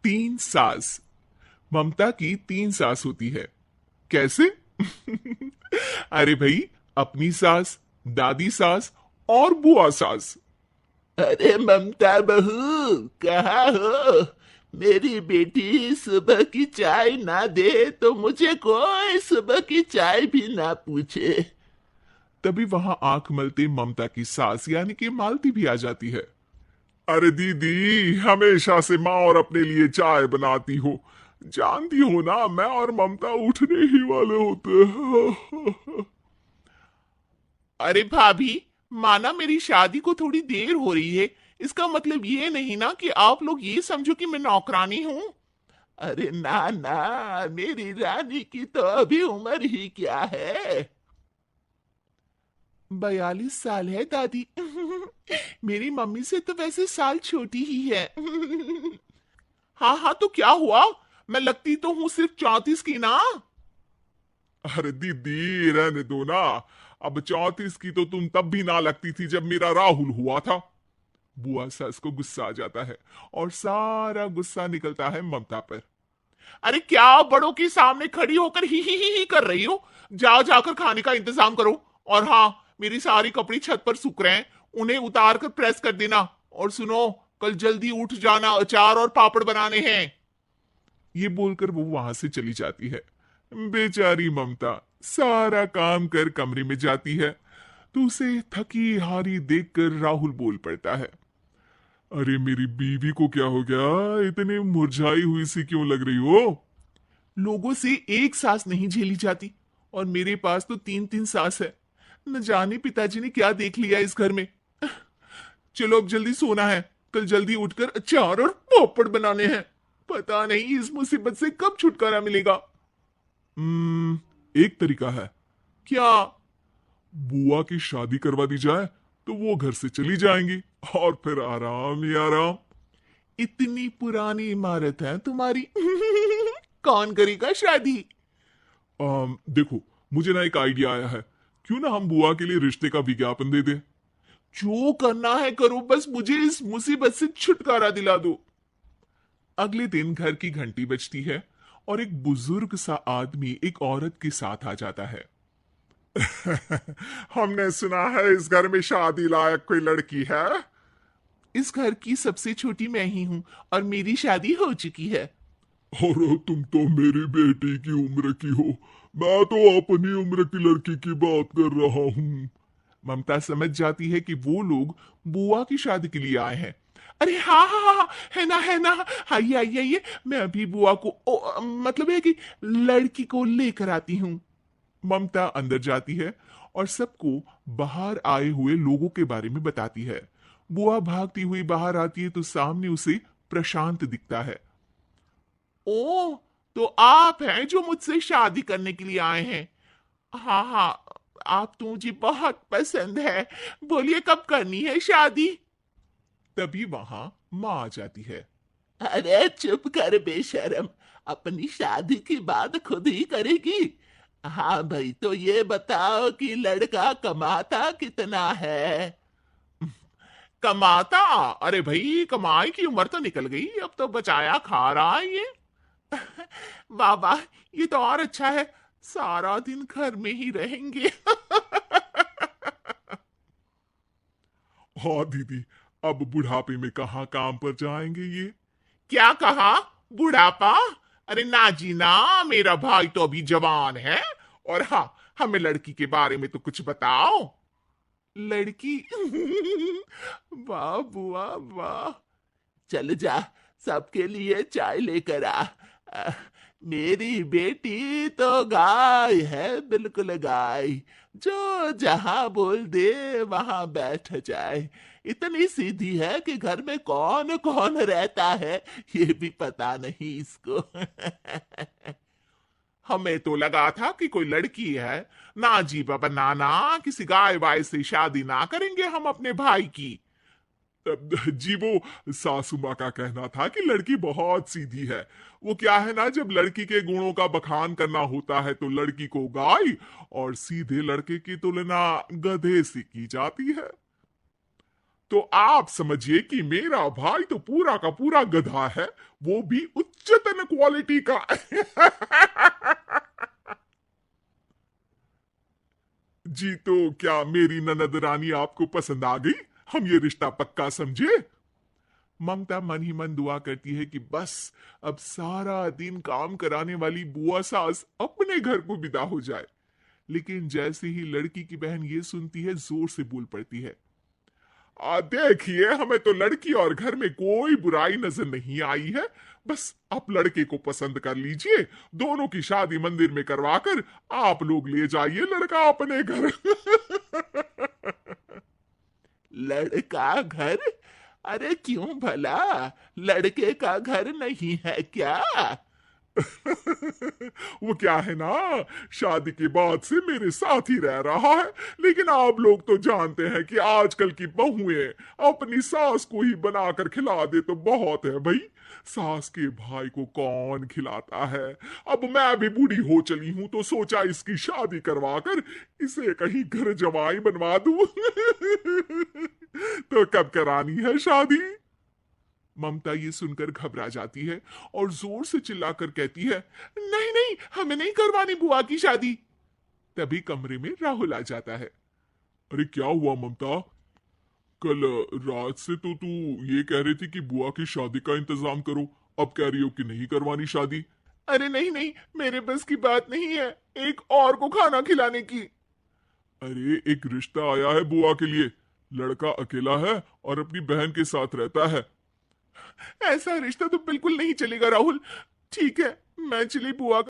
तीन सास। ममता की तीन सास होती है। कैसे? अरे भाई, अपनी सास, दादी सास और बुआ सास। अरे ममता बहू, कहाँ हो? मेरी बेटी सुबह की चाय ना दे तो मुझे कोई सुबह की चाय भी ना पूछे। तभी वहां आंख मलते ममता की सास यानी कि मालती भी आ जाती है। अरे दीदी, हमेशा से माँ और अपने लिए चाय बनाती हो। जानती हो ना, मैं और ममता उठने ही वाले होते हैं। अरे भाभी, माना मेरी शादी को थोड़ी देर हो रही है, इसका मतलब ये नहीं ना कि आप लोग ये समझो कि मैं नौकरानी हूँ। अरे ना ना, मेरी रानी की तो अभी उम्र ही क्या है। 42 साल है दादी। मेरी मम्मी से तो वैसे साल छोटी ही है। हाँ हाँ, तो क्या हुआ? मैं लगती तो हूँ सिर्फ 34 की ना। अरे दीदी, रहने दो ना। अब 34 की तो तुम तब भी ना लगती थी जब मेरा राहुल हुआ था। बुआ सास को गुस्सा आ जाता है और सारा गुस्सा निकलता है ममता पर। अरे क्या बड़ों के सामने खड़ी होकर ही कर रही हो? जाओ जाकर खाने का इंतजाम करो। और हाँ, मेरी सारी कपड़े छत पर सूख रहे हैं, उन्हें उतार कर प्रेस कर देना। और सुनो, कल जल्दी उठ जाना, अचार और पापड़ बनाने हैं। ये बोलकर वो वहां से चली जाती है। बेचारी ममता सारा काम कर कमरे में जाती है तो उसे थकी हारी देखकर राहुल बोल पड़ता है। अरे मेरी बीवी को क्या हो गया? इतनी मुरझाई हुई सी क्यों लग रही हो? लोगों से एक सांस नहीं झेली जाती, और मेरे पास तो तीन तीन सांस है। न जाने पिताजी ने क्या देख लिया इस घर में। चलो अब जल्दी सोना है, कल जल्दी उठकर अचार और पापड़ बनाने हैं। पता नहीं इस मुसीबत से कब छुटकारा मिलेगा। एक तरीका है। क्या? बुआ की शादी करवा दी जाए तो वो घर से चली जाएंगी और फिर आराम ही आराम। इतनी पुरानी इमारत है तुम्हारी। कौन करेगा शादी? देखो, मुझे ना एक आइडिया आया है। क्यों ना हम बुआ के लिए रिश्ते का विज्ञापन दे दें? जो करना है करो, बस मुझे इस मुसीबत से छुटकारा दिला दो। अगले दिन घर की घंटी बजती है और एक बुजुर्ग सा आदमी एक औरत के साथ आ जाता है। हमने सुना है इस घर में शादी लायक कोई लड़की है। इस घर की सबसे छोटी मैं ही हूँ और मेरी शादी हो चुकी है। और तुम तो मेरी बेटी की उम्र की हो। मैं तो अपनी उम्र की लड़की की बात कर रहा हूँ। ममता समझ जाती है कि वो लोग बुआ की शादी के लिए आए हैं। अरे हाँ हाँ हाँ हाँ, है ना है ना। आइए आइए आइए, मैं अभी बुआ को मतलब है कि लड़की को लेकर आती हूँ। ममता अंदर जाती है और सबको बाहर आए हुए लोगों के बारे में बताती है। बुआ भागती हुई बाहर आती है तो सामने उसे प्रशांत दिखता है। ओ, तो आप हैं जो मुझसे शादी करने के लिए आए हैं? हाँ हाँ, आप तो मुझे बहुत पसंद है। बोलिए कब करनी है शादी? तभी वहां माँ आ जाती है। अरे चुप कर बेशरम, अपनी शादी की बात खुद ही करेगी। हाँ भाई, तो ये बताओ कि लड़का कमाता कितना है? कमाता? अरे भाई, कमाई की उम्र तो निकल गई, अब तो बचाया खा रहा है ये। वाह वाह, ये तो और अच्छा है, सारा दिन घर में ही रहेंगे। हाँ दीदी, अब बुढ़ापे में कहाँ काम पर जाएंगे ये? क्या कहा? बुढ़ापा? अरे ना जी ना, मेरा भाई तो अभी जवान है। और हाँ, हमें लड़की के बारे में तो कुछ बताओ। लड़की? वाह बुआ वाह। चल जा, सबके लिए चाय लेकर आ। अ, मेरी बेटी तो गाय है, बिल्कुल गाय, जो जहां बोल दे वहां बैठ जाए। इतनी सीधी है कि घर में कौन कौन रहता है ये भी पता नहीं इसको। हमें तो लगा था कि कोई लड़की है। ना जी बाबा, ना ना, किसी गाय वाय से शादी ना करेंगे हम अपने भाई की। जी वो सासू माँ का कहना था कि लड़की बहुत सीधी है। वो क्या है ना, जब लड़की के गुणों का बखान करना होता है तो लड़की को गाय और सीधे लड़के की तुलना गधे से की जाती है। तो आप समझिए कि मेरा भाई तो पूरा का पूरा गधा है, वो भी उच्चतन क्वालिटी का। जी तो क्या मेरी ननद रानी आपको पसंद आ गई? हम ये रिश्ता पक्का समझे? ममता मन ही मन दुआ करती है कि बस अब सारा दिन काम कराने वाली बुआ सास अपने घर को विदा हो जाए। लेकिन जैसे ही लड़की की बहन ये सुनती है, जोर से बोल पड़ती है, देखिए, हमें तो लड़की और घर में कोई बुराई नजर नहीं आई है। बस आप लड़के को पसंद कर लीजिए, दोनों की शादी मंदिर में करवाकर आप लोग ले जाइए लड़का अपने घर। लड़का घर? अरे क्यों भला, लड़के का घर नहीं है क्या? वो क्या है ना, शादी के बाद से मेरे साथ ही रह रहा है, लेकिन आप लोग तो जानते हैं कि आजकल की बहुएं अपनी सास को ही बनाकर खिला दे तो बहुत है भाई। सास के भाई को कौन खिलाता है? अब मैं भी बूढ़ी हो चली हूं तो सोचा इसकी शादी करवाकर इसे कहीं घर जमाई बनवा दूं। तो कब करानी है शादी? ममता ये सुनकर घबरा जाती है और जोर से चिल्लाकर कहती है, नहीं नहीं, हमें नहीं करवानी बुआ की शादी। तभी कमरे में राहुल आ जाता है। अरे क्या हुआ ममता? कल रात से तो तू ये कह रही थी कि बुआ की शादी का इंतजाम करो, अब कह रही हो कि नहीं करवानी शादी। अरे नहीं नहीं, मेरे बस की बात नहीं है एक और को खाना खिलाने की। अरे एक रिश्ता आया है बुआ के लिए, लड़का अकेला है और अपनी बहन के साथ रहता है। ऐसा रिश्ता तो बिल्कुल नहीं चलेगा राहुल। ठीक है, मैं चली बुआ